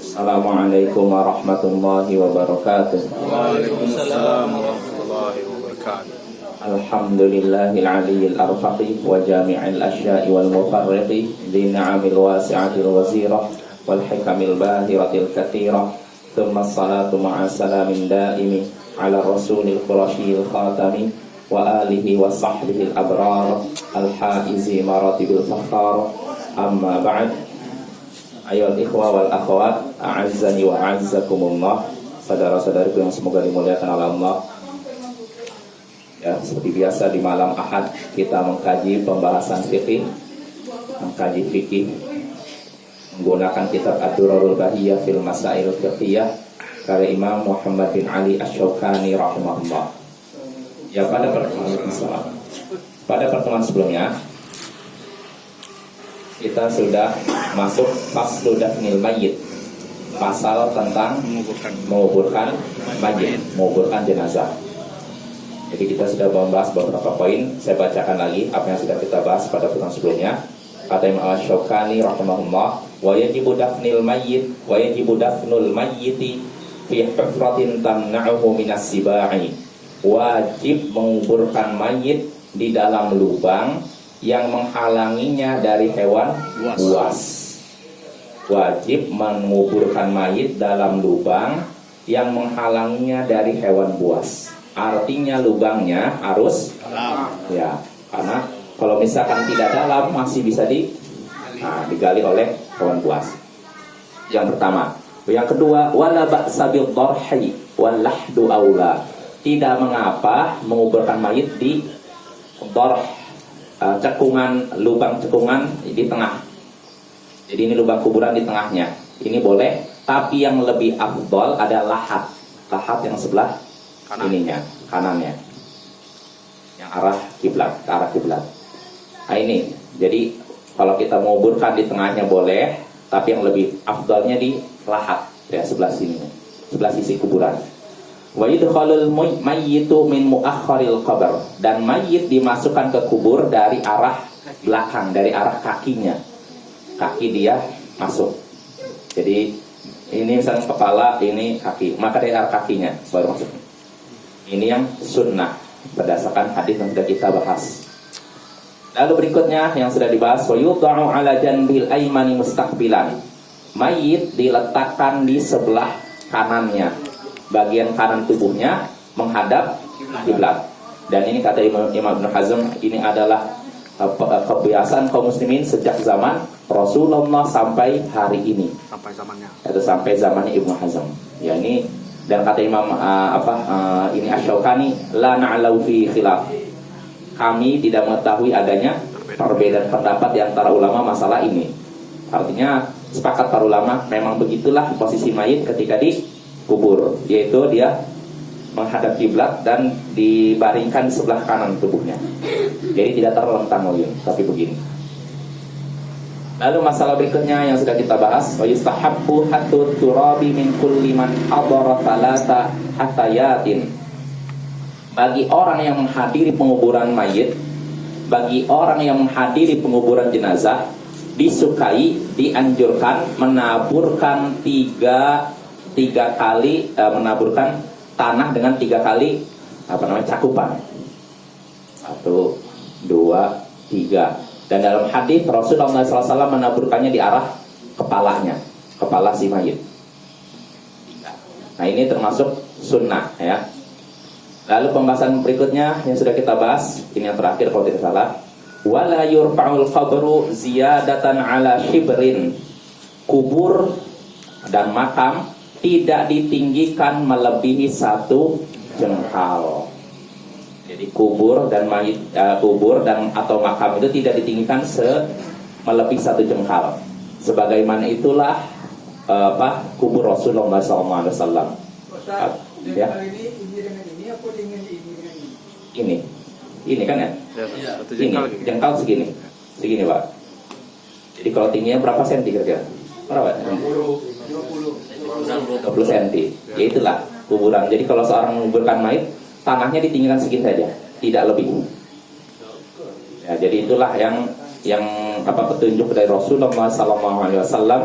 Assalamualaikum warahmatullahi wabarakatuh. Waalaikumsalam warahmatullahi wabarakatuh. Alhamdulillahil aliyyil arfaqi wa jami'il asya'i wal mufarriqi di ni'amil wasi'atil wazirah wal hikamil bahiratil kathirah. Thumma salatu ma'a salamin daimi ala rasulil qurashil khatami wa alihi wa sahbihi al-abrar al-haizi maratibil fakhar. Amma ba'd. Ayyuhal ikhwa wal akhwat, a'azzani wa a'azzakumullah. Saudara-saudariku yang semoga dimuliakan oleh Allah. Ya, seperti biasa di malam Ahad kita mengkaji pembahasan fikih, mengkaji fikih menggunakan kitab Ad-Durarul Bahiyah fil Masail Fiqhiyah karya Imam Muhammad bin Ali Asy-Syaukani rahimahullah. Ya, pada pertemuan sebelumnya kita sudah masuk faslu dafnil mayyit, pasal tentang menguburkan mayit, menguburkan jenazah. Jadi kita sudah membahas beberapa poin. Saya bacakan lagi apa yang sudah kita bahas pada pertemuan sebelumnya. Kata Imam Asy-Syaukani rahimahullah, wa yajibu dafnil mayyit wa yajibu dafnul mayyiti fi hufratin tamna'uhu minas sibai. Wajib menguburkan mayit di dalam lubang yang menghalanginya dari hewan buas. Wajib menguburkan mayit dalam lubang yang menghalanginya dari hewan buas. Artinya lubangnya harus dalam. Ya, karena kalau misalkan tidak dalam masih bisa digali oleh hewan buas. Yang pertama. Yang kedua, wala ba'sa bid-dharhi wal lahdu aula. Tidak mengapa menguburkan mayit di dharh, cekungan, lubang cekungan di tengah. Jadi ini lubang kuburan di tengahnya. Ini boleh, tapi yang lebih afdol ada lahat. Lahat yang sebelah kanannya. Yang arah kiblat, ke arah kiblat. Nah ini, jadi kalau kita menguburkan di tengahnya boleh, tapi yang lebih afdolnya di lahat, ya sebelah sini, sebelah sisi kuburan. Wa yudkhalul mayyitu min mu'akhkharil qabr, dan mayit dimasukkan ke kubur dari arah belakang, dari arah kakinya. Kaki dia masuk. Jadi ini misalnya kepala, ini kaki, maka dari arah kakinya baru masuk. Ini yang sunnah berdasarkan hadis yang sudah kita bahas. Lalu berikutnya yang sudah dibahas, wa yudha'u 'ala janbil aymani mustaqbilan. Mayit diletakkan di sebelah kanannya, bagian kanan tubuhnya menghadap kiblat. Dan ini kata Imam Ibnu Hazm, ini adalah kebiasaan kaum muslimin sejak zaman Rasulullah sampai hari ini. Sampai zamannya. Itu sampai zamannya Ibnu Hazm. Ya ini, dan kata Imam ini Asy-Syaukani, la na'lau fi khilaf. Kami tidak mengetahui adanya perbedaan pendapat di antara ulama masalah ini. Artinya sepakat para ulama memang begitulah posisi mayit ketika dikubur, yaitu dia menghadap kiblat dan dibaringkan sebelah kanan tubuhnya. Jadi tidak terlentang mungkin, tapi begini. Lalu masalah berikutnya yang sudah kita bahas, wa yustahabbu hattu turabi min kulli man hadara thalatha hatayatin. Bagi orang yang menghadiri penguburan mayit, bagi orang yang menghadiri penguburan jenazah, disukai, dianjurkan menaburkan tiga kali, menaburkan tanah dengan 3 kali cakupan. 1, 2, 3. Dan dalam hadis Rasulullah SAW menaburkannya di arah kepalanya, kepala si mayit. Nah ini termasuk sunnah, ya. Lalu pembahasan berikutnya yang sudah kita bahas, ini yang terakhir kalau tidak salah. Wala yurfa'ul qabru ziyadatan ala shibrin. Kubur dan makam tidak ditinggikan melebihi 1 jengkal. Jadi kubur dan mayit, kubur dan atau makam itu tidak ditinggikan melebihi 1 jengkal. Sebagaimana itulah kubur Rasulullah SAW. Ya. Ini kan ya? Ini jengkal segini Pak. Jadi kalau tingginya berapa senti kira-kira? Berapa? 20 senti. Ya itulah kuburan. Jadi kalau seorang menguburkan mayit, tanahnya ditinggikan segini saja, tidak lebih. Ya, jadi itulah yang petunjuk dari Rasulullah SAW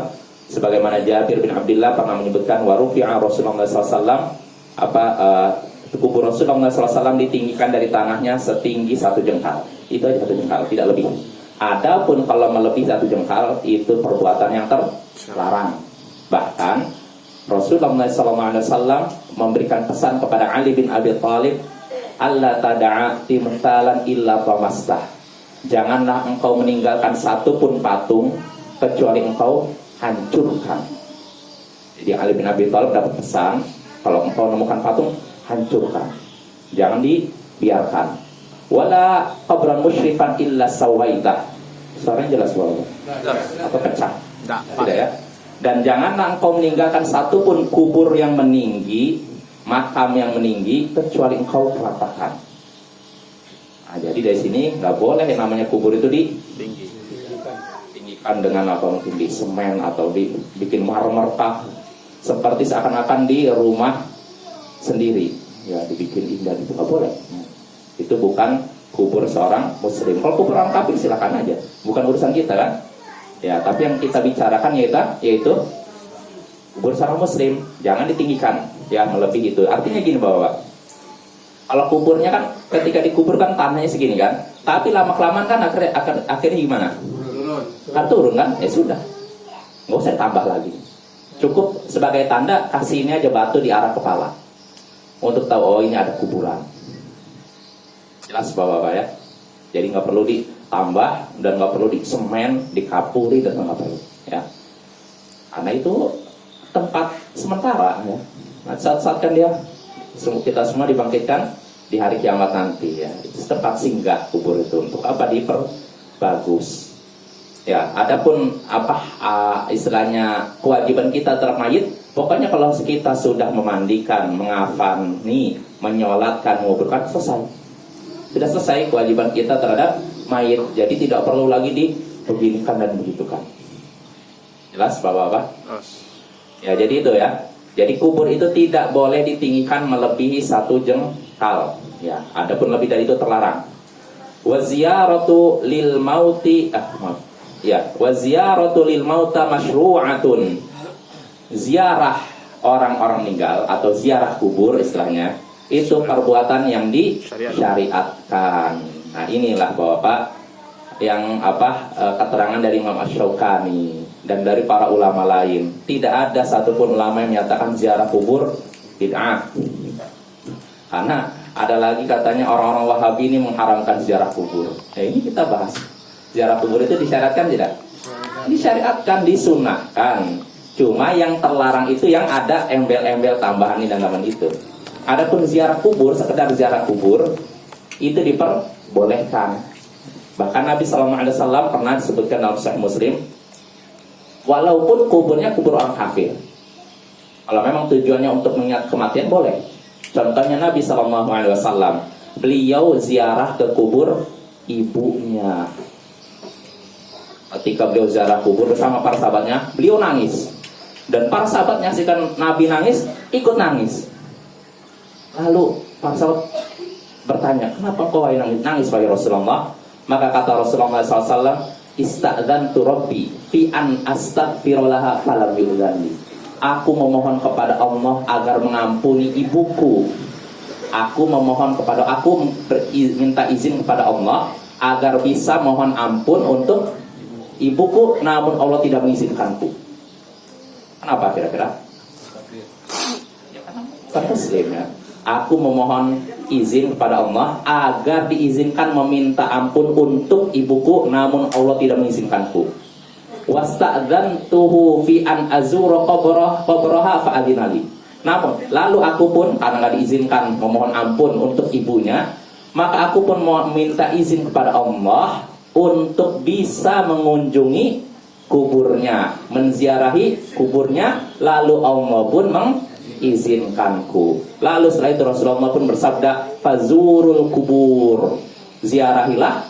Sebagaimana Jabir bin Abdullah pernah menyebutkan, wa rufi'a Rasulullah SAW, kubur Rasulullah SAW ditinggikan dari tanahnya setinggi 1 jengkal. Itu aja 1 jengkal, tidak lebih. Adapun kalau melebihi 1 jengkal, itu perbuatan yang terlarang. Bahkan Rasulullah SAW memberikan pesan kepada Ali bin Abi Thalib, Allah tada'a timthalan illa tamastah. Janganlah engkau meninggalkan satu pun patung kecuali engkau hancurkan. Jadi Ali bin Abi Thalib dapat pesan, kalau engkau menemukan patung, hancurkan, jangan dibiarkan. Wala qabran musyrifan illa sawaita. Suaranya jelas bahwa atau pecah? Tidak ya. Dan janganlah engkau meninggalkan satu pun kubur yang meninggi, makam yang meninggi, kecuali engkau ratakan. Nah, jadi dari sini nggak boleh yang namanya kubur itu ditinggikan dengan apa, mungkin di semen atau dibikin marmer seperti seakan-akan di rumah sendiri, ya dibikin indah, itu nggak boleh. Itu bukan kubur seorang muslim. Kalau kubur orang kafir silakan aja, bukan urusan kita kan. Ya, tapi yang kita bicarakan yaitu kubur seorang muslim, jangan ditinggikan, ya melebihi itu. Artinya gini bahwa kalau kuburnya kan ketika dikuburkan tanahnya segini kan, tapi lama-kelamaan kan akhirnya gimana? Kan turun kan? Ya sudah, nggak usah tambah lagi. Cukup sebagai tanda, kasih ini aja batu di arah kepala untuk tahu, oh ini ada kuburan. Jelas Bapak-Bapak ya. Jadi nggak perlu ditambah dan nggak perlu disemen, dikapuri dan nggak perlu ya. Karena itu tempat sementara ya. Nah, saat-saat kan kita semua dibangkitkan di hari kiamat nanti ya. Itu tempat singgah kubur itu, untuk apa? Diperbagus. Ya, adapun istilahnya kewajiban kita terhadap mayit, pokoknya kalau kita sudah memandikan, mengafani, menyolatkan, menguburkan, selesai. Sudah selesai kewajiban kita terhadap mayit. Jadi tidak perlu lagi dibeginikan dan begitukan. Jelas Bapak-Bapak? Ya, jadi itu ya. Jadi kubur itu tidak boleh ditinggikan melebihi 1 jengkal. Ya, adapun lebih dari itu terlarang. Wa ziyaratu lil mauti wa ziyaratu lil mauta masyru'atun. Ziarah orang-orang meninggal atau ziarah kubur istilahnya, itu perbuatan yang disyariatkan. Nah, inilah Bapak yang keterangan dari Imam Asy-Syaukani dan dari para ulama lain. Tidak ada satupun ulama yang menyatakan ziarah kubur bid'ah. Karena ada lagi katanya orang-orang Wahabi ini mengharamkan ziarah kubur. Nah, ini kita bahas. Ziarah kubur itu disyariatkan tidak? Disyariatkan, disunahkan. Cuma yang terlarang itu yang ada embel-embel tambahan ini dan tambahan itu. Adapun ziarah kubur, sekedar ziarah kubur, itu diperbolehkan. Bahkan Nabi SAW pernah disebutkan dalam Sahih Muslim, walaupun kuburnya kubur orang kafir, kalau memang tujuannya untuk mengingat kematian, boleh. Contohnya Nabi SAW, beliau ziarah ke kubur ibunya. Ketika beliau ziarah kubur bersama para sahabatnya, beliau nangis. Dan para sahabat menyaksikan Nabi nangis, ikut nangis. Lalu para sahabat bertanya, kenapa kau nangis wahai Rasulullah? Maka kata Rasulullah SAW, ista'dzantu rabbi fi an astaghfirulaha falam yu'dzanli. Aku memohon kepada Allah agar mengampuni ibuku. Aku minta izin kepada Allah agar bisa mohon ampun untuk ibuku, namun Allah tidak mengizinkanku. Kenapa kira-kira? Ya, karena Muslim ya. Aku memohon izin kepada Allah agar diizinkan meminta ampun untuk ibuku, namun Allah tidak mengizinkanku. Wasta'dzantuhu fi an azura qabraha fa'adzinali. Namun lalu aku pun karena nggak diizinkan memohon ampun untuk ibunya, maka aku pun meminta izin kepada Allah untuk bisa mengunjungi kuburnya, menziarahi kuburnya, lalu Allah pun mengizinkanku. Lalu setelah itu Rasulullah pun bersabda, fazurul kubur, ziarahilah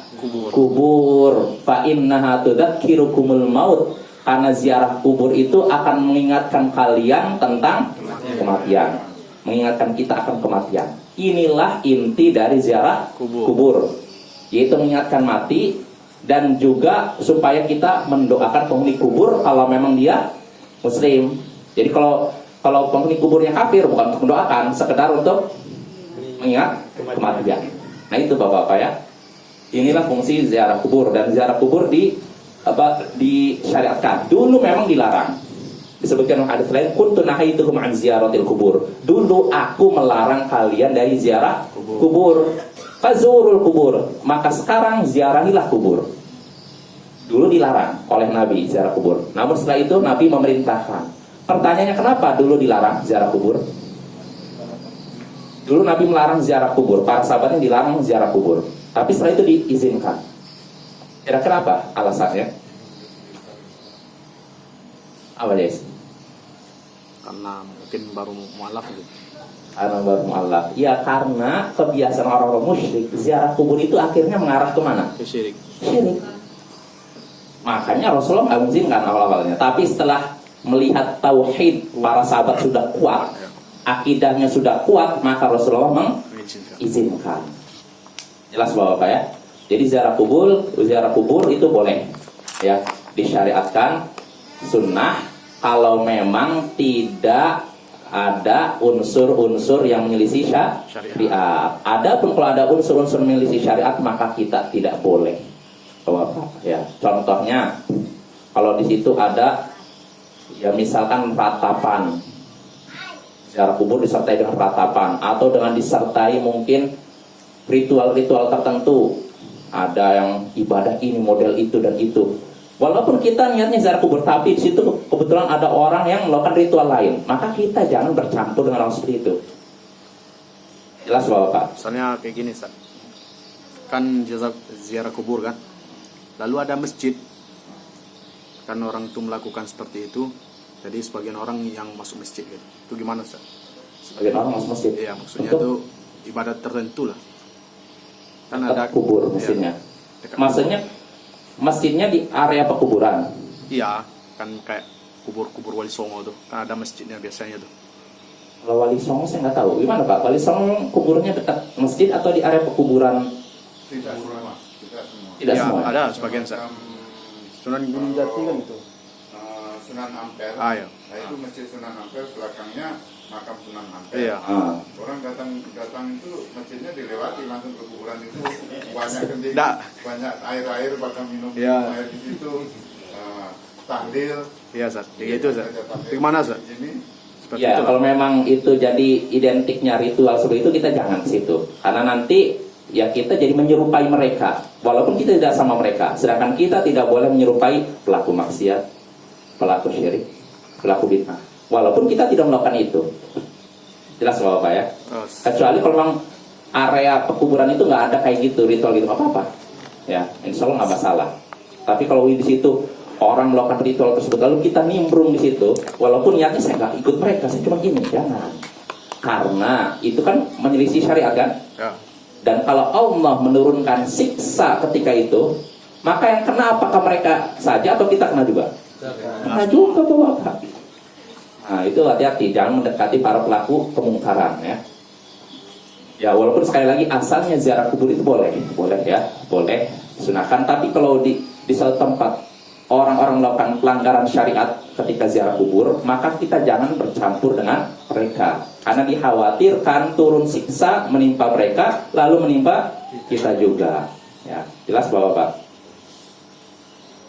kubur, fa innaha tudzakirukumul maut, karena ziarah kubur itu akan mengingatkan kalian tentang kematian, mengingatkan kita akan kematian. Inilah inti dari ziarah kubur, yaitu mengingatkan mati dan juga supaya kita mendoakan penghuni kubur kalau memang dia Muslim. Jadi kalau penghuni kuburnya kafir, bukan untuk mendoakan, sekedar untuk mengingat kematian. Nah itu bapak-bapak ya. Inilah fungsi ziarah kubur, dan ziarah kubur disyariatkan. Dulu memang dilarang. Disebutkan hadis lain, kuntu nahaituhum an ziyaratil kubur. Dulu aku melarang kalian dari ziarah kubur. Fazurul kubur. Maka sekarang ziarahilah kubur. Dulu dilarang oleh Nabi ziarah kubur. Namun setelah itu Nabi memerintahkan. Pertanyaannya, kenapa dulu dilarang ziarah kubur? Dulu Nabi melarang ziarah kubur. Para sahabatnya dilarang ziarah kubur. Tapi setelah itu diizinkan. Kira-kira apa alasannya? Apa guys? Karena mungkin baru mualaf gitu. Karena baru mualaf. Ya karena kebiasaan orang-orang musyrik, ziarah kubur itu akhirnya mengarah kemana? Ke syirik. Syirik. Makanya Rasulullah nggak mengizinkan awal-awalnya. Tapi setelah melihat tauhid para sahabat sudah kuat, akidahnya sudah kuat, maka Rasulullah mengizinkan. Jelas bapak ya. Jadi ziarah kubur itu boleh ya, disyariatkan, sunnah kalau memang tidak ada unsur-unsur yang menyelisih syariat. Adapun kalau ada unsur-unsur menyelisih syariat, maka kita tidak boleh. Bapak ya. Contohnya kalau di situ ada ya misalkan ratapan, ziarah kubur disertai dengan ratapan, atau dengan disertai mungkin ritual-ritual tertentu. Ada yang ibadah ini, model itu dan itu. Walaupun kita niatnya ziarah kubur, tapi di situ kebetulan ada orang yang melakukan ritual lain, maka kita jangan bercampur dengan orang seperti itu. Jelas Bapak? Misalnya kayak gini, Ustaz. Kan ziarah kubur kan. Lalu ada masjid. Kan orang itu melakukan seperti itu. Jadi sebagian orang yang masuk masjid gitu. Itu gimana, Ustaz? Sebagian orang masuk masjid. Iya, maksudnya itu ibadat tertentu lah. Kan ada kubur maksudnya. Ya, maksudnya masjidnya di area pekuburan. Iya, kan kayak kubur Wali Songo tuh. Kan ada masjidnya biasanya tuh. Kalau Wali Songo saya nggak tahu. Gimana Pak? Wali Songo kuburnya dekat masjid atau di area pekuburan? Tidak semua. Tidak Ya, semua. ada sebagian, Ustaz. Sunan Gunung Jati kan itu. Sunan Ampel. Iya. Nah itu masjid Sunan Ampel, belakangnya makam Sunan Ampel. Iya. Orang datang itu masjidnya dilewati langsung ke kuburan itu, banyak kencing, Nggak. banyak air bahkan minum Iya. air di situ, tahlil. Iya, Ustaz. Jadi itu, Ustaz. Gimana, Ustaz? Ini Seperti Ya, itu kalau memang itu jadi identiknya ritual seperti itu, kita jangan ke situ. Karena nanti ya kita jadi menyerupai mereka, walaupun kita tidak sama mereka. Sedangkan kita tidak boleh menyerupai pelaku maksiat, pelaku syirik, pelaku bid'ah, walaupun kita tidak melakukan itu. Jelas Bapak ya? Kecuali kalau memang area pekuburan itu nggak ada kayak gitu ritual gitu, apa-apa. Ya, insya Allah nggak masalah. Tapi kalau di situ orang melakukan ritual tersebut, lalu kita nimbrung di situ, walaupun niatnya saya nggak ikut mereka, saya cuma gini, jangan. Karena itu kan menyelisih syariat kan? Ya. Dan kalau Allah menurunkan siksa ketika itu, maka yang kena apakah mereka saja atau kita kena juga? Kena juga Bapak. Nah itu hati-hati, jangan mendekati para pelaku kemungkaran ya. Ya walaupun sekali lagi asalnya ziarah kubur itu boleh ya, boleh sunahkan. Tapi kalau di suatu tempat orang-orang melakukan pelanggaran syariat ketika ziarah kubur, maka kita jangan bercampur dengan mereka, karena dikhawatirkan turun siksa menimpa mereka lalu menimpa kita juga. Ya, jelas Bapak.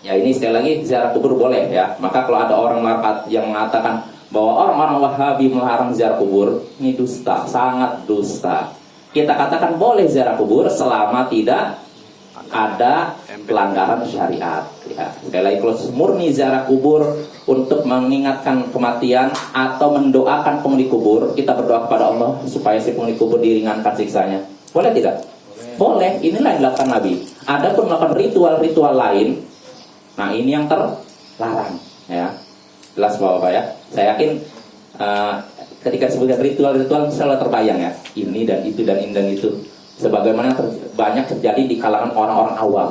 Ya ini sekali lagi ziarah kubur boleh ya. Maka kalau ada orang yang mengatakan bahwa orang-orang Wahabi melarang ziarah kubur, ini dusta, sangat dusta. Kita katakan boleh ziarah kubur selama tidak ada pelanggaran syariat ya. Sekali lagi, kalau murni ziarah kubur untuk mengingatkan kematian atau mendoakan penghuni kubur, kita berdoa kepada Allah supaya si penghuni kubur diringankan siksanya, boleh tidak? Boleh. Inilah yang dilakukan Nabi. Ada pun melakukan ritual-ritual lain, nah ini yang terlarang ya. Jelas Bapak ya. Saya yakin ketika disebutkan ritual-ritual selalu terbayang ya, ini dan itu dan ini dan itu, sebagaimana banyak terjadi di kalangan orang-orang awam.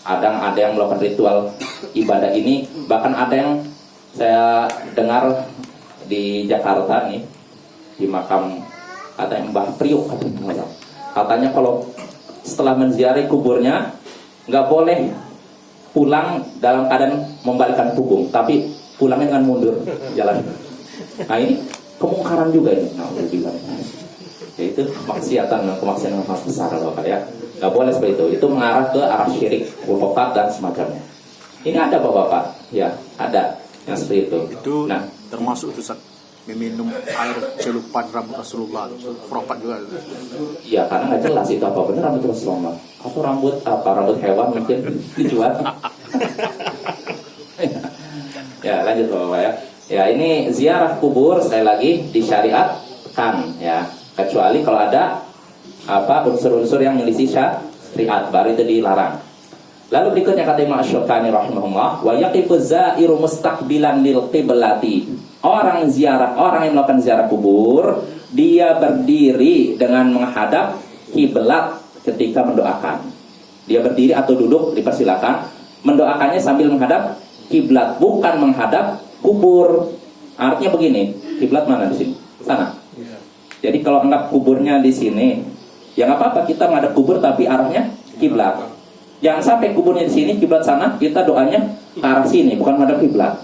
Ada yang melakukan ritual ibadah ini, bahkan ada yang saya dengar di Jakarta nih, di makam katanya Mbah Priuk katanya kalau setelah menziarahi kuburnya nggak boleh pulang dalam keadaan membalikkan punggung, tapi pulangnya dengan mundur jalan. Nah ini kemungkaran juga ini. Nah, yaitu kemaksiatan yang sangat besar Bapak ya. Nggak boleh seperti itu. Itu mengarah ke arah syirik, khurafat dan semacamnya. Ini ada Bapak, ya ada yang seperti itu. Itu Nah, termasuk itu Ustaz, meminum air celupan rambut Rasulullah, khurafat juga. iya karena nggak jelas itu apa benar rambut Rasulullah atau rambut apa rambut hewan mungkin dijual. Ya lanjut Bapak ya. Ya ini ziarah kubur sekali lagi disyariatkan ya. Kecuali kalau ada apa unsur-unsur yang menyelisih syariat baru itu dilarang. Lalu berikutnya kata Imam Asy-Syaukani rahimahullah, wa yaqifu zairu mustaqbilan lil qiblati. Orang yang melakukan ziarah kubur, dia berdiri dengan menghadap kiblat ketika mendoakan. Dia berdiri atau duduk dipersilakan, mendoakannya sambil menghadap kiblat, bukan menghadap kubur. Artinya begini, kiblat mana di sini? Sana. Jadi kalau anggap kuburnya di sini, ya nggak apa-apa kita menghadap kubur tapi arahnya kiblat. Jangan sampai kuburnya di sini, kiblat sana, kita doanya ke arah sini, bukan menghadap kiblat.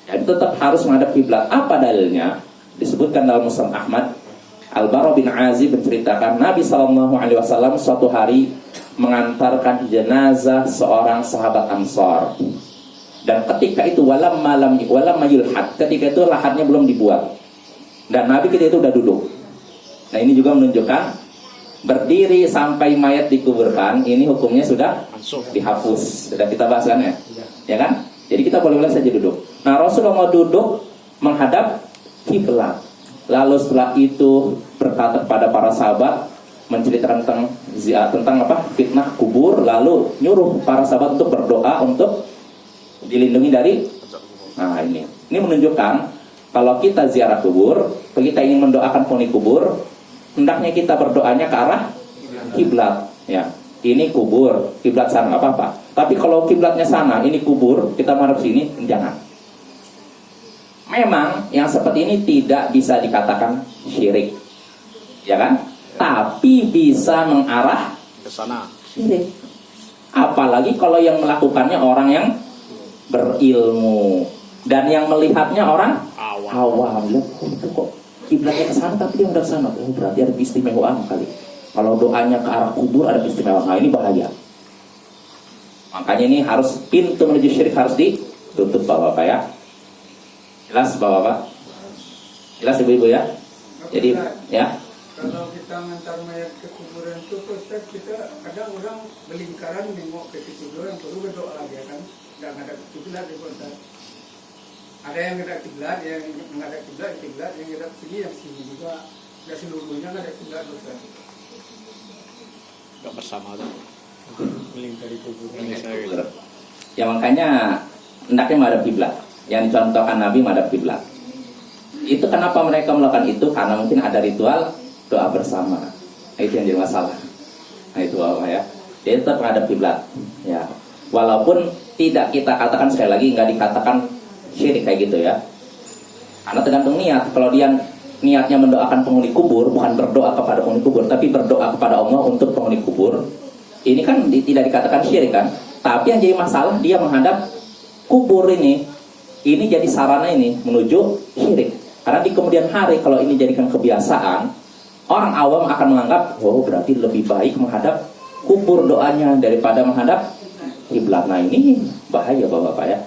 Jadi tetap harus menghadap kiblat. Apa dalilnya? Disebutkan dalam Musnad Ahmad, Al-Bara bin Azib menceritakan Nabi SAW suatu hari mengantarkan jenazah seorang sahabat Ansar. Dan ketika itu walam mayulhad, ketika itu lahatnya belum dibuat. Dan Nabi kita itu udah duduk. Nah ini juga menunjukkan berdiri sampai mayat dikuburkan, ini hukumnya sudah dihapus. Sudah kita bahas kan ya? Ya kan? Jadi kita boleh saja duduk. Nah Rasulullah mau duduk menghadap kiblat. Lalu setelah itu berkata kepada para sahabat, menceritakan tentang apa? Fitnah kubur, lalu nyuruh para sahabat untuk berdoa untuk dilindungi dari. Nah ini menunjukkan kalau kita ziarah kubur, kita ingin mendoakan penghuni kubur, hendaknya kita berdoanya ke arah kiblat. Ya, ini kubur, kiblat sana nggak apa-apa. Tapi kalau kiblatnya sana, ini kubur, kita menghadap sini, jangan. Memang yang seperti ini tidak bisa dikatakan syirik, ya kan? Tapi bisa mengarah Ke sana. syirik. Apalagi kalau yang melakukannya orang yang berilmu dan yang melihatnya orang awam. Lihat itu kok kiblatnya ke sana tapi dia menghadap sana. Oh, berarti ada keistimewaan kali. Kalau doanya ke arah kubur ada keistimewaan. Nah, ini bahaya. Makanya ini harus pintu menuju syirik harus ditutup Bapak-bapak ya. Jelas Bapak-bapak? Jelas Ibu-ibu ya? Jadi ya. Kalau kita mengantar mayat ke kuburan itu, Ustaz, kita kadang orang berlingkaran nengok ke situ doang, baru berdoa lagi kan, nggak ada kiblat di Ustaz. Ada yang ngadap kiblat, yang ngadap kiblat, yang ngadap sini juga. Nggak seluruhnya ngadap kiblat Ustaz. Gak bersama tuh. Melingkari kuburan. Ya makanya hendaknya menghadap kiblat. Yang dicontohkan Nabi menghadap kiblat. Itu kenapa mereka melakukan itu? Karena mungkin ada ritual doa bersama. Nah, itu yang jadi masalah. Nah itu apa ya? Dia tetap menghadap kiblat. Ya, walaupun tidak kita katakan sekali lagi nggak dikatakan syirik kayak gitu ya. Karena tergantung niat. Kalau dia niatnya mendoakan penghuni kubur, bukan berdoa kepada penghuni kubur, tapi berdoa kepada Allah untuk penghuni kubur. Ini kan tidak dikatakan syirik kan? Tapi yang jadi masalah dia menghadap kubur ini jadi sarana ini menuju syirik. Karena di kemudian hari kalau ini jadikan kebiasaan, orang awam akan menganggap, oh berarti lebih baik menghadap kubur doanya daripada menghadap kiblat. Nah ini bahaya Bapak-bapak ya.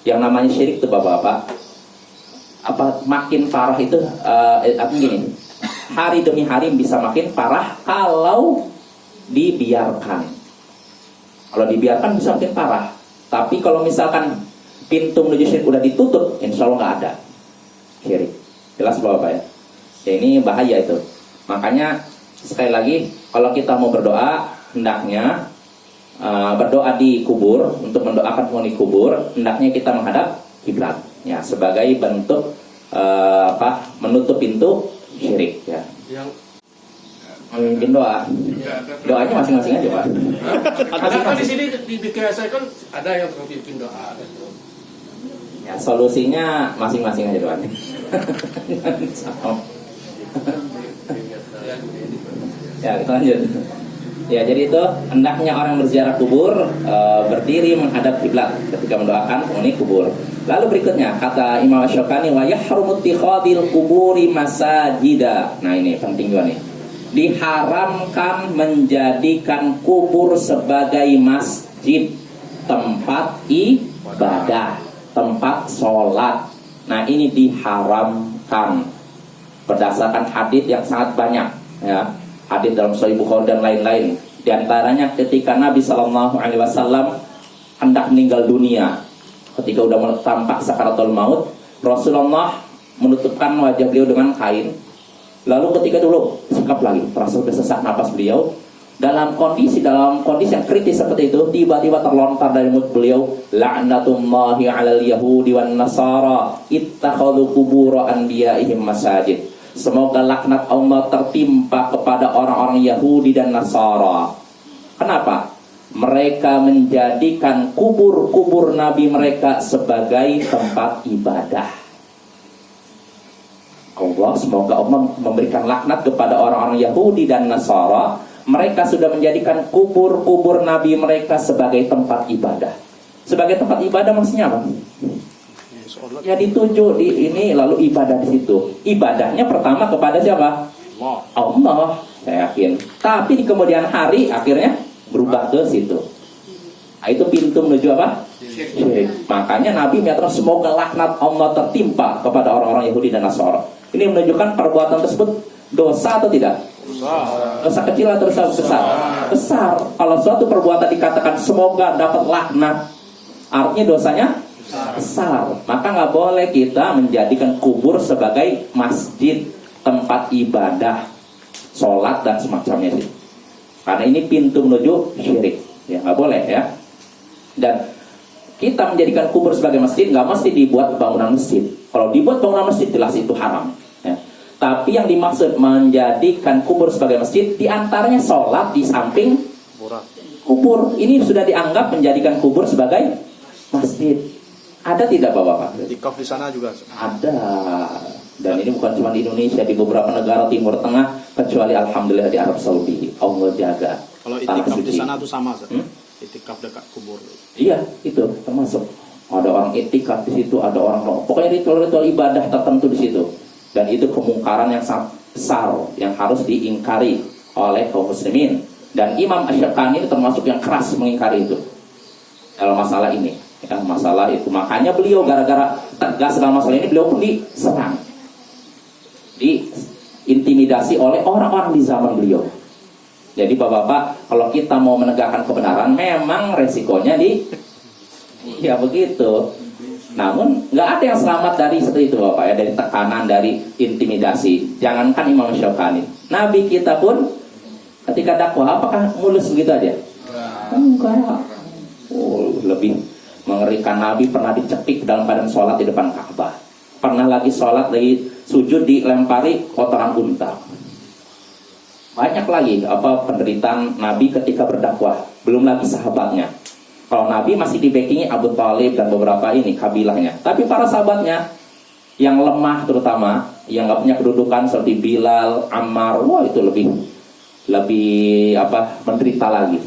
Yang namanya syirik itu Bapak-bapak, makin parah itu gini, hari demi hari bisa makin parah kalau dibiarkan. Kalau dibiarkan bisa makin parah. Tapi kalau misalkan pintu menuju syirik udah ditutup, insya Allah nggak ada syirik. Jelas Bapak ya? Ya ini bahaya itu. Makanya sekali lagi kalau kita mau berdoa, hendaknya berdoa di kubur untuk mendoakan penghuni kubur, hendaknya kita menghadap kiblat. Ya sebagai bentuk menutup pintu syirik ya. Memimpin doa. Doanya masing-masing aja Pak. Ada di sini di KSI kan ada yang memimpin doa. Ya solusinya masing-masing aja doanya. Ya kita lanjut. Ya, jadi itu hendaknya orang berziarah kubur berdiri menghadap kiblat ketika mendoakan penghuni kubur. Lalu berikutnya kata Imam Asy-Syaukani wa yahrumu ittikhadil quburi masajida. Nah, ini penting juga nih. Diharamkan menjadikan kubur sebagai masjid, tempat ibadah, tempat sholat. Nah, ini diharamkan berdasarkan hadis yang sangat banyak, ya. Hadis dalam Sahih Bukhari dan lain-lain. Di antaranya ketika Nabi SAW hendak meninggal dunia, ketika udah tampak sakaratul maut, Rasulullah menutupkan wajah beliau dengan kain. Lalu ketika dulu sikap lagi, terasa sudah sesak napas beliau. Dalam kondisi yang kritis seperti itu, tiba-tiba terlontar dari mulut beliau, la'natullahi 'alal yahudi wan nasara ittakhadhu qubur anbiya'ihim masajid. Semoga laknat Allah tertimpa kepada orang-orang Yahudi dan Nasara. Kenapa? Mereka menjadikan kubur-kubur nabi mereka sebagai tempat ibadah. Semoga Allah memberikan laknat kepada orang-orang Yahudi dan Nasara. Mereka sudah menjadikan kubur-kubur nabi mereka sebagai tempat ibadah. Sebagai tempat ibadah maksudnya apa? Ya ditunjuk di ini, lalu ibadah di situ. Ibadahnya pertama kepada siapa? Allah, saya yakin. Tapi di kemudian hari akhirnya berubah ke situ. Nah, itu pintu menuju apa? Syirik. Makanya Nabi menyatakan semoga laknat Allah tertimpa kepada orang-orang Yahudi dan Nasara. Ini menunjukkan perbuatan tersebut dosa atau tidak? Dosa kecil atau dosa besar? Besar. Kalau suatu perbuatan dikatakan semoga dapat laknat, artinya dosanya besar. Maka nggak boleh kita menjadikan kubur sebagai masjid, tempat ibadah, sholat dan semacamnya sih. Karena ini pintu menuju syirik. Ya nggak boleh ya. Dan kita menjadikan kubur sebagai masjid nggak mesti dibuat bangunan masjid. Kalau dibuat bangunan masjid jelas itu haram. Ya. Tapi yang dimaksud menjadikan kubur sebagai masjid, diantaranya sholat di samping kubur. Ini sudah dianggap menjadikan kubur sebagai masjid. Ada tidak Bapak-Bapak? Itikaf di sana juga ada. Dan ini bukan cuma di Indonesia, di beberapa negara Timur Tengah, kecuali alhamdulillah di Arab Saudi. Allah jaga. Kalau itikaf di sana tuh sama, itikaf dekat kubur. Iya, itu termasuk. Ada orang itikaf di situ, ada orang pokoknya ritual-ritual ibadah tertentu di situ. Dan itu kemungkaran yang sangat besar yang harus diingkari oleh kaum muslimin. Dan Imam Asy-Syaukani termasuk yang keras mengingkari itu dalam masalah ini. Ya, masalah itu, makanya beliau gara-gara tegas dalam masalah ini, beliau pun diserang, diintimidasi oleh orang-orang di zaman beliau. Jadi Bapak-bapak, kalau kita mau menegakkan kebenaran, memang resikonya ya begitu. Namun nggak ada yang selamat dari seperti itu Bapak ya, dari tekanan, dari intimidasi. Jangankan Imam Asy-Syaukani, Nabi kita pun ketika dakwah apakah mulus begitu aja? Enggak. Lebih mengerikan, Nabi pernah dicekik dalam badan sholat di depan Ka'bah. Pernah lagi sholat, lagi sujud dilempari kotoran unta. Banyak lagi penderitaan Nabi ketika berdakwah. Belum lagi sahabatnya. Kalau Nabi masih dibackingi Abu Thalib dan beberapa ini kabilahnya. Tapi para sahabatnya yang lemah terutama, yang nggak punya kedudukan seperti Bilal, Ammar, wah itu lebih menderita lagi.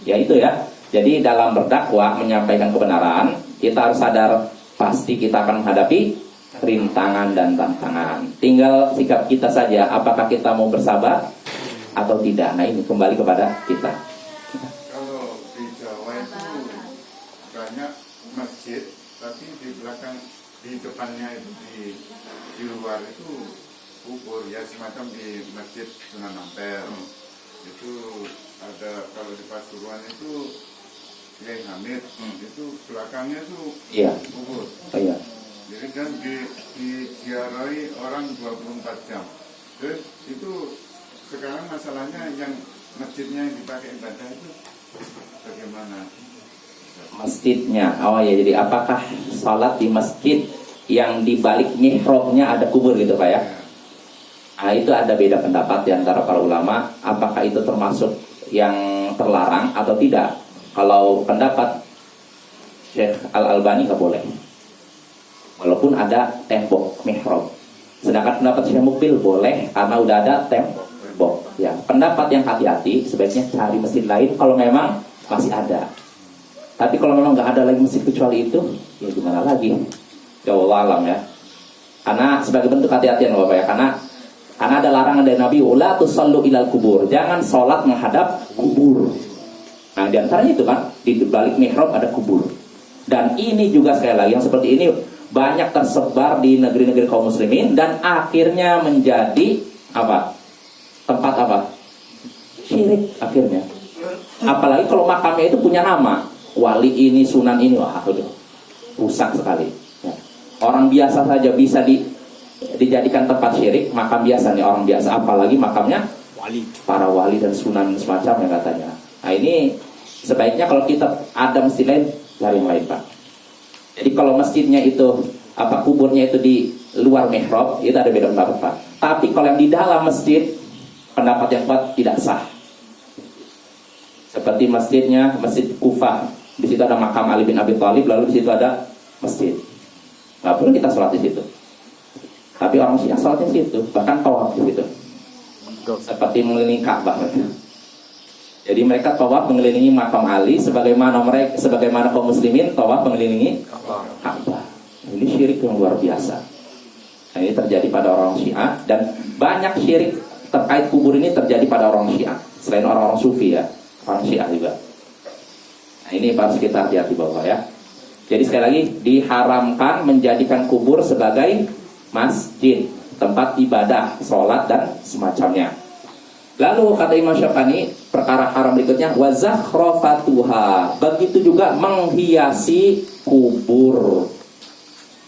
Ya itu ya. Jadi dalam berdakwah menyampaikan kebenaran, kita harus sadar pasti kita akan menghadapi rintangan dan tantangan. Tinggal sikap kita saja, apakah kita mau bersabar atau tidak. Nah ini kembali kepada kita. Kalau di Jawa itu banyak masjid, tapi di belakang, di depannya itu di luar itu kubur ya, semacam di Masjid Sunan Ampel. Itu ada, kalau di Pasuruan itu Kiai Hamid, itu belakangnya tuh kubur. Iya. Jadi kan diziarahi orang 24 jam. Terus itu sekarang masalahnya yang masjidnya yang dipakai ibadah itu bagaimana? Masjidnya, jadi apakah salat di masjid yang di balik mihrabnya ada kubur gitu Pak ya? Nah itu ada beda pendapat di antara para ulama, apakah itu termasuk yang terlarang atau tidak. Kalau pendapat Syekh Al-Albani nggak boleh, walaupun ada tembok mihrab. Sedangkan pendapat Syekh Mukbil boleh karena udah ada tembok. Ya, pendapat yang hati-hati sebaiknya cari masjid lain kalau memang masih ada. Tapi kalau memang nggak ada lagi masjid kecuali itu, ya gimana lagi? Ya Allah alam ya. Karena sebagai bentuk hati-hatian Bapak ya, karena ada larangan dari Nabi, la tusallu ilal kubur, jangan sholat menghadap kubur. Nah, di antaranya itu kan di balik mihrab ada kubur. Dan ini juga sekali lagi yang seperti ini banyak tersebar di negeri-negeri kaum muslimin dan akhirnya menjadi apa? Tempat apa? Syirik akhirnya. Apalagi kalau makamnya itu punya nama, wali ini, sunan ini, wah udah rusak sekali. Ya. Orang biasa saja bisa dijadikan tempat syirik, makam biasa nih orang biasa, apalagi makamnya Wali. para wali dan sunan semacamnya katanya. Nah ini sebaiknya kalau kita ada masjid lain, cari yang lain Pak. Jadi kalau masjidnya itu kuburnya itu di luar mihrab, itu ada beda pendapat Pak. Tapi kalau yang di dalam masjid, pendapat yang kuat tidak sah. Seperti masjid Kufah, di situ ada makam Ali bin Abi Thalib, lalu di situ ada masjid. Nggak perlu kita sholat di situ. Tapi orang Syiah sholat di situ, bahkan tawaf di situ. Seperti mengelilingi Ka'bah. Jadi mereka tawaf mengelilingi makam Ali sebagaimana kaum muslimin tawaf mengelilingi Ka'bah. Ini syirik yang luar biasa. Nah, ini terjadi pada orang Syiah dan banyak syirik terkait kubur ini terjadi pada orang Syiah. Selain orang-orang Sufi ya, orang Syiah juga. Nah, ini harus kita hati-hati Bapak ya. Jadi sekali lagi diharamkan menjadikan kubur sebagai masjid, tempat ibadah, sholat dan semacamnya. Lalu kata Imam Syafi'i, perkara haram berikutnya wazakhrafatuha, begitu juga menghiasi kubur,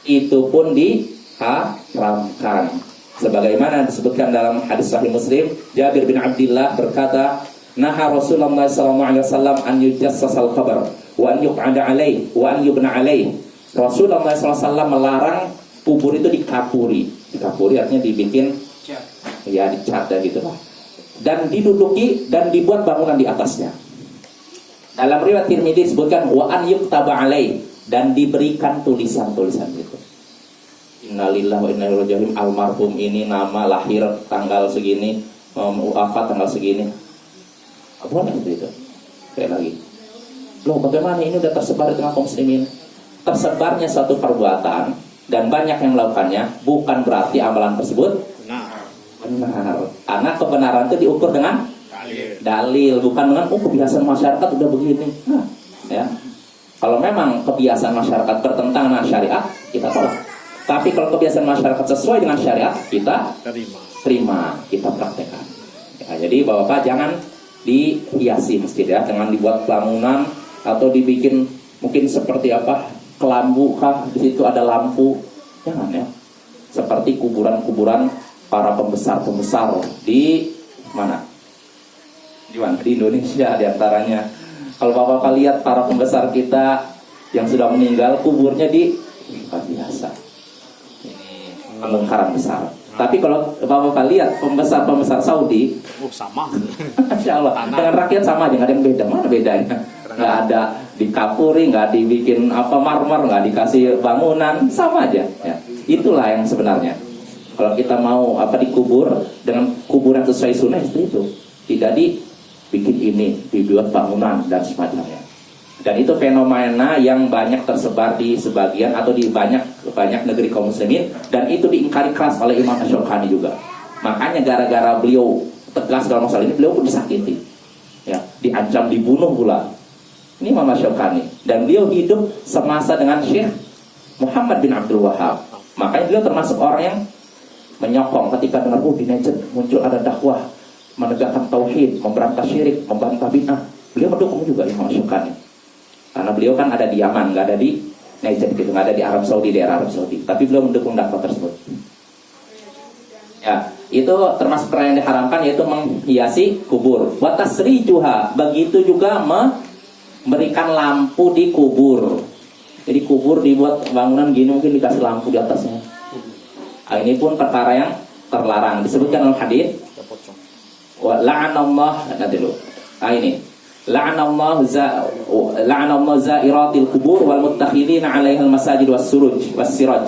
itu pun diharamkan. Sebagaimana disebutkan dalam hadis Sahih Muslim, Jabir bin Abdullah berkata, "Naha Rasulullah SAW an yujassasal qabr wa an yuq'ada alaih wa an yubna alaih." Rasulullah SAW melarang kubur itu dikapuri. Dikapuri artinya dibikin ya dicat gitu lah. Dan diduduki dan dibuat bangunan di atasnya. Dalam riwayat Tirmidzi disebutkan wa an yuktaba alaih, dan diberikan tulisan-tulisan gitu. Innalillahi wa inna ilaihi raji'un, almarhum ini nama lahir tanggal segini, wafat tanggal segini. Apa itu? Kayak lagi. Loh, bagaimana ini udah tersebar di tengah kaum muslimin? Tersebarnya suatu perbuatan dan banyak yang melakukannya bukan berarti amalan tersebut benar. Karena kebenaran itu diukur dengan dalil, bukan dengan kebiasaan masyarakat udah begini. Nah, ya. Kalau memang kebiasaan masyarakat bertentangan dengan syariat, kita tolak. Tapi kalau kebiasaan masyarakat sesuai dengan syariat, kita terima, kita praktekkan. Ya, jadi Bapak jangan dihiasi masjid ya, jangan dibuat bangunan atau dibikin mungkin seperti kelambu kah, di situ ada lampu. Jangan ya. Seperti kuburan-kuburan para pembesar-pembesar di mana? Di Indonesia diantaranya. Kalau Bapak lihat para pembesar kita yang sudah meninggal, kuburnya di biasa. Ini pembongkaran besar. Tapi kalau Bapak lihat pembesar-pembesar Saudi, sama. Masya Allah, dengan rakyat sama aja, nggak ada yang beda. Mana bedanya? Nggak ada dikapuri, nggak dibikin marmer, nggak dikasih bangunan, sama aja. Ya. Itulah yang sebenarnya. Kalau kita mau dikubur dengan kuburan sesuai sunnah itu tidak dibikin ini, dibuat bangunan dan semacamnya. Dan itu fenomena yang banyak tersebar di sebagian atau di banyak negeri kaum muslimin, dan itu diingkari keras oleh Imam Asy-Syaukani juga. Makanya gara-gara beliau tegas dalam masalah ini, beliau pun disakiti, ya, diancam dibunuh pula. Ini Imam Asy-Syaukani, dan beliau hidup semasa dengan Syekh Muhammad bin Abdul Wahhab. Makanya beliau termasuk orang yang menyokong ketika dengar di Najd muncul ada dakwah menegakkan tauhid, memberantas syirik, membantah bid'ah. Beliau mendukung juga Imam Asy-Syaukani. Karena beliau kan ada di Yaman, nggak ada di Najd gitu, nggak ada di Arab Saudi, daerah Arab Saudi. Tapi beliau mendukung dakwah tersebut. Ya, itu termasuk perkara yang diharamkan, yaitu menghiasi kubur. Wa tasrijuha, begitu juga memberikan lampu di kubur. Jadi kubur dibuat bangunan gini, mungkin dikasih lampu di atasnya. Nah, ini pun perkara yang terlarang. Disebutkan dalam hadis. Wa la'anallah, nanti dulu. Nah ini. La'anallah za'iratil kubur wal muttakhidina 'alaiha al-masajid was-siraj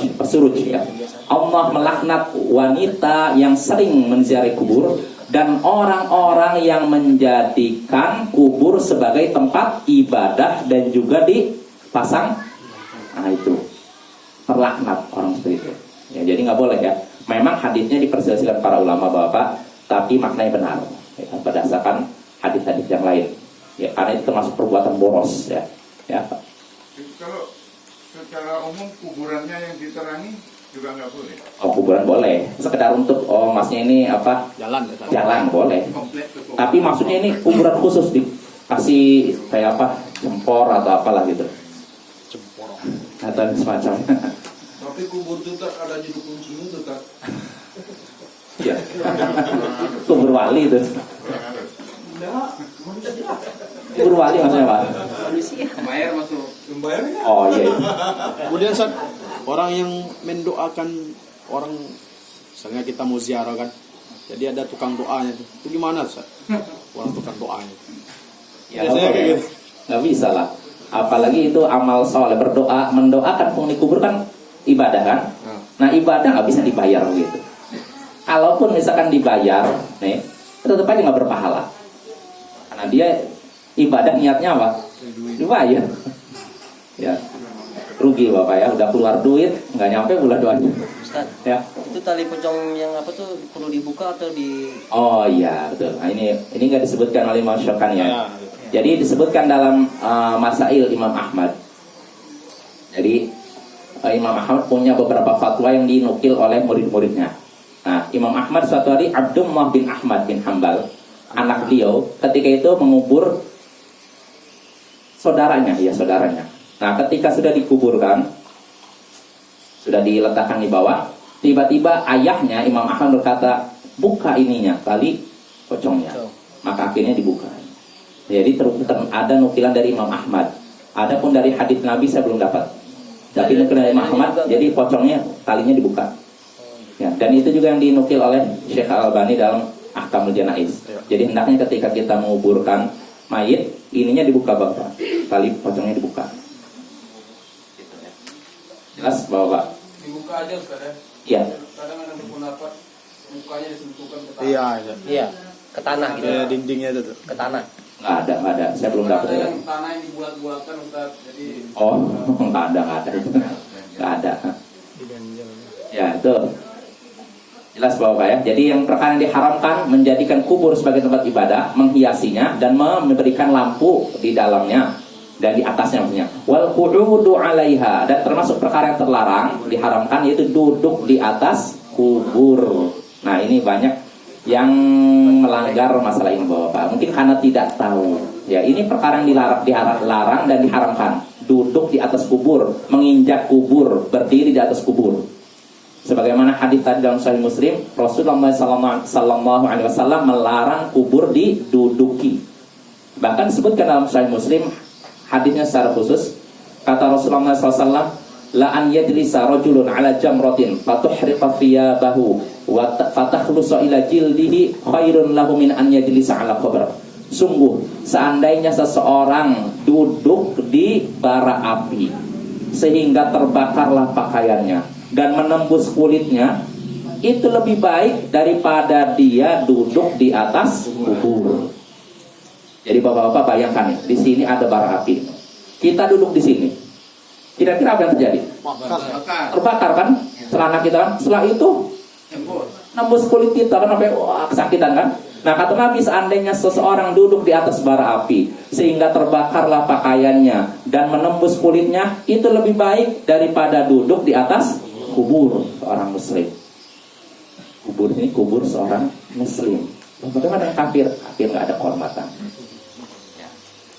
ya. Allah melaknat wanita yang sering menziarahi kubur dan orang-orang yang menjadikan kubur sebagai tempat ibadah dan juga dipasang, nah itu terlaknat orang seperti itu. Ya, jadi nggak boleh ya. Memang hadisnya diperselisihkan para ulama Bapak, tapi maknanya benar ya, berdasarkan hadis-hadis yang lain. Ya, karena itu termasuk perbuatan boros ya. Ya. Kalau secara umum kuburannya yang diterangi juga nggak boleh. Oh, kuburan boleh. Sekedar untuk masnya ini apa? Jalan ya, Jalan boleh. Tapi maksudnya ini kuburan khusus dikasih kayak apa? Cempor atau apalah gitu. Cempor. Atau semacam. Tapi kubur itu tak ada di dukun sini itu tak. Iya. Kubur wali itu. Kubur wali maksudnya apa? Bayar masuk. Bayarnya? Oh iya. Kemudian Ustaz, orang yang mendoakan orang, misalnya kita mau ziarah kan, jadi ada tukang doanya itu gimana Ustaz? Orang tukang doanya. Ya, nggak bisa lah. Apalagi itu amal soleh, berdoa, mendoakan penghuni kubur kan ibadah kan. Nah ibadah nggak bisa dibayar gitu. Kalaupun misalkan dibayar, nih tetap aja nggak berpahala. Karena dia ibadah niatnya apa? Dibayar. Ya, rugi Bapak ya, udah keluar duit nggak nyampe bulan doanya. Ustaz, Ya. itu tali pocong yang apa tuh perlu dibuka atau di? Oh iya betul. Nah, ini nggak disebutkan oleh Imam Syaukani ya. Ya. Jadi disebutkan dalam Masail Imam Ahmad. Jadi Imam Ahmad punya beberapa fatwa yang dinukil oleh murid-muridnya. Nah, Imam Ahmad suatu hari Abdullah bin Ahmad bin Hambal, anak beliau, ketika itu mengubur saudaranya. Nah, ketika sudah dikuburkan, sudah diletakkan di bawah, tiba-tiba ayahnya Imam Ahmad berkata, buka ininya, tali pocongnya. Maka akhirnya dibuka. Jadi ada nukilan dari Imam Ahmad. Adapun dari hadits Nabi saya belum dapat. Tapi nukilan dari Imam Ahmad, jadi pocongnya talinya dibuka. Ya, dan itu juga yang dinukil oleh Syekh Al-Albani dalam Ahkamul Janaiz. Jadi hendaknya ketika kita menguburkan mayit, ininya dibuka Bapak. Tali pocongnya dibuka. Jelas Bapak? Dibuka aja Ustaz ya. Iya. Kadang ada pendapat mukanya disentuhkan ke tanah. Iya, Iya, ke tanah gitu. Kayak dindingnya itu tuh. Ke tanah. Nggak ada. Saya belum dapat. Ada Ya. yang tanah yang dibuat-buatkan Ustaz. Jadi Oh, nggak ada. Nggak ada. Ya, itu. Jelas Bapak ya. Jadi yang perkara yang diharamkan menjadikan kubur sebagai tempat ibadah, menghiasinya dan memberikan lampu di dalamnya dan di atasnya maksudnya. Wal qu'udu 'alaiha, dan termasuk perkara yang terlarang diharamkan yaitu duduk di atas kubur. Nah, ini banyak yang melanggar masalah ini Bapak. Mungkin karena tidak tahu. Ya, ini perkara yang dilarang dan diharamkan. Duduk di atas kubur, menginjak kubur, berdiri di atas kubur. Sebagaimana hadis tadi dalam Sahih Muslim, Rasulullah sallallahu alaihi wasallam melarang kubur diduduki. Bahkan disebutkan dalam Sahih Muslim hadisnya secara khusus, kata Rasulullah SAW, la an yajlisa rajulun ala jamratin fatuhriqa thiyabahu wa fatakhlusa ila jildihi khairun lahu min an yajlisa ala qabr. Sungguh seandainya seseorang duduk di bara api sehingga terbakarlah pakaiannya dan menembus kulitnya, itu lebih baik daripada dia duduk di atas kubur. Jadi bapak-bapak bayangkan nih, di sini ada bara api. Kita duduk di sini. Kira-kira apa yang terjadi? Terbakar kan celana kita kan? Setelah itu nembus kulit kita kan sampai wah, kesakitan kan? Nah, kata Nabi, seandainya seseorang duduk di atas bara api sehingga terbakarlah pakaiannya dan menembus kulitnya, itu lebih baik daripada duduk di atas kubur seorang muslim. Kubur ini kubur seorang muslim. Bagaimana dengan kafir? Kafir nggak ada kehormatan.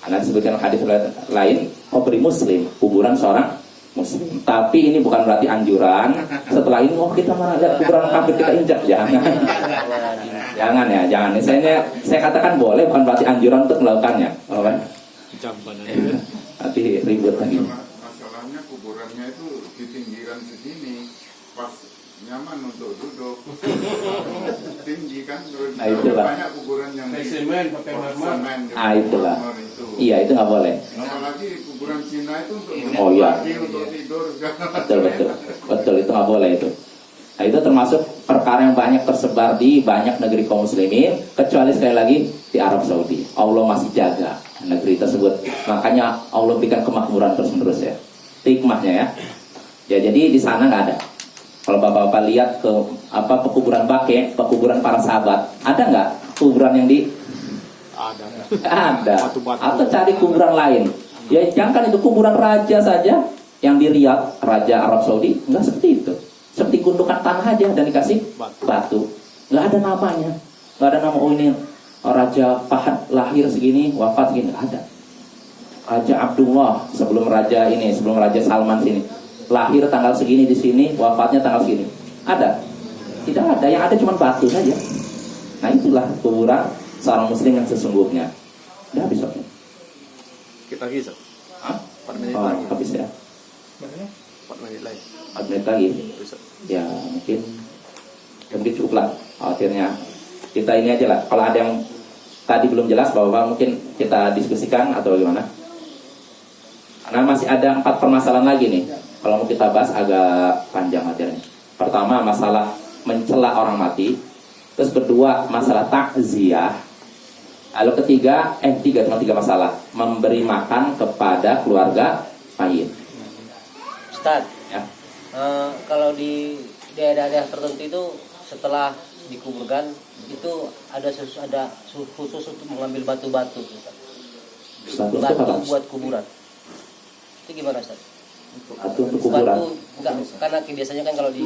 Karena disebutkan hadis lain, kubur muslim, kuburan seorang muslim. Tapi ini bukan berarti anjuran. Setelah ini, kita mana lihat kuburan kafir kita injak, jangan. Jangan ya, jangan. Saya katakan boleh, bukan berarti anjuran untuk melakukannya. Nanti ribut lagi. Masalahnya kuburannya itu di pinggiran segini, pas nyaman untuk duduk. Tinggi kan, terus Nah, itulah. banyak kuburan yang pakai semen, pakai marmer. semen, Ah, itulah. marmer itu. Iya, itu nggak boleh. Apalagi kuburan Cina itu untuk Oh, iya. pagi, untuk tidur segala Betul, itu nggak boleh itu. Nah, itu termasuk perkara yang banyak tersebar di banyak negeri kaum muslimin, kecuali sekali lagi di Arab Saudi. Allah masih jaga negeri tersebut, makanya Allah berikan kemakmuran terus-menerus ya. Hikmahnya ya. Ya jadi di sana nggak ada. Kalau bapak-bapak lihat ke pekuburan Baqi', pekuburan para sahabat, ada nggak kuburan yang di ada. Batu-batu. Atau cari kuburan lain. Ya jangan itu kuburan raja saja yang di Riyadh, raja Arab Saudi, nggak seperti itu. Seperti gundukan tanah aja dan dikasih batu. Nggak ada namanya. Nggak ada nama, oh ini Raja Fahad lahir segini, wafat segini. Nggak ada. Raja Abdullah sebelum Raja Salman sini, lahir tanggal segini di sini, wafatnya tanggal segini. Ada? Tidak ada. Yang ada cuma batu saja. Nah itulah kuburan seorang muslim yang sesungguhnya. Udah habis waktu. Kita lagi, Ustaz. Hah? 4 menit Oh, lagi. habis ya. 4 menit lagi. 4 menit lagi. Ustaz. Ya mungkin cukup lah. Akhirnya kita ini aja lah. Kalau ada yang tadi belum jelas, bahwa mungkin kita diskusikan atau bagaimana. Karena masih ada 4 permasalahan lagi nih. Kalau mau kita bahas agak panjang materinya. Pertama masalah mencela orang mati. Terus kedua masalah takziah. Lalu ketiga, cuma 3 masalah. Memberi makan kepada keluarga mayit. Ustaz, Ya. kalau di daerah-daerah tertentu itu setelah dikuburkan itu ada khusus untuk mengambil batu-batu, Ustaz. Batu untuk Batu apa? buat kuburan. Itu gimana, Ustaz? Batu untuk kuburan. Batu enggak, karena biasanya kan kalau di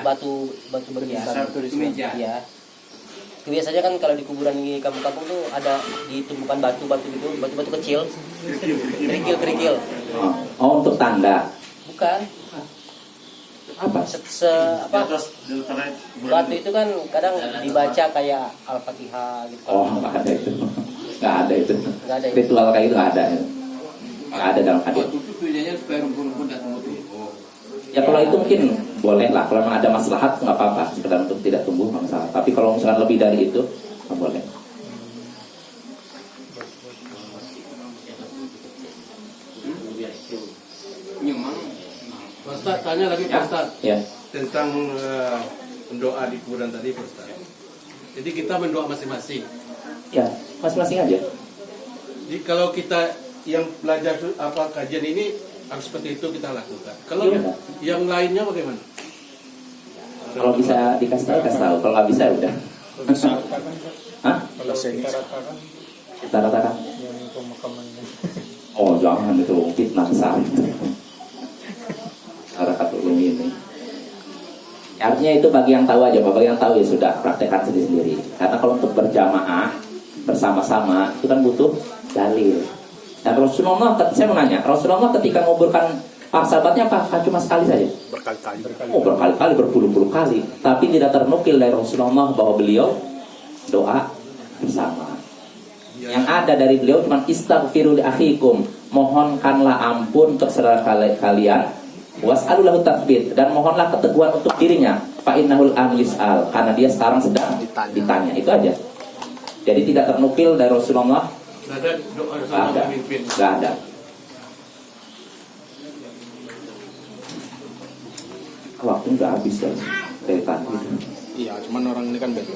batu berhiasan ya. Biasanya kan kalau di kuburan di kampung-kampung tuh ada ditumpukan batu-batu gitu, batu-batu kecil. Kerikil. Oh, untuk tanda. Bukan. Apa? Batu itu kan kadang dibaca kayak Al-Fatihah gitu. Oh, nggak ada itu. Nggak ada itu. Nggak ada ya? Ritual kayak itu nggak ada. Nggak ada dalam hadis. Waktu itu tujuannya supaya rumput-rumput tidak tumbuh. Ya kalau itu mungkin boleh lah. Kalau memang ada maslahat nggak apa-apa. Sekedar untuk tidak tumbuh nggak masalah. Tapi kalau misalkan lebih dari itu nggak boleh. Pak Ustaz, tanya lagi Pak Ustaz Ya. tentang mendoa di kuburan tadi Pak Ustaz. Jadi kita mendoa masing-masing. Ya, masing-masing aja. Jadi kalau kita yang belajar kajian ini harus seperti itu kita lakukan. Kalau Iya, benar. yang lainnya bagaimana? Kalau bisa dikasih tahu, kasih tahu. Kalau nggak bisa ya udah. Hah? Kita ratakan. Oh jangan itu fitnah besar. Harakatul ini. Artinya itu bagi yang tahu aja, bagi yang tahu ya sudah praktekkan sendiri-sendiri. Karena kalau untuk berjamaah bersama-sama itu kan butuh dalil. Dan Rasulullah, saya mau nanya, Rasulullah ketika menguburkan para sahabatnya apa? Cuma sekali saja? Berkali-kali. Oh berkali-kali, berpuluh-puluh kali. Tapi tidak ternukil dari Rasulullah bahwa beliau doa bersama. Yang ada dari beliau cuma istaghfiru li akhikum, mohonkanlah ampun untuk saudara kalian, was'alulahu tathbit, dan mohonlah keteguhan untuk dirinya, fa innahul an yus'al, karena dia sekarang sedang ditanya. Itu aja. Jadi tidak ternukil dari Rasulullah. Nggak ada doa Nggak sama ada. pemimpin. Nggak ada. Waktu nggak habis ya dari tadi. Iya, cuman orang ini kan beda.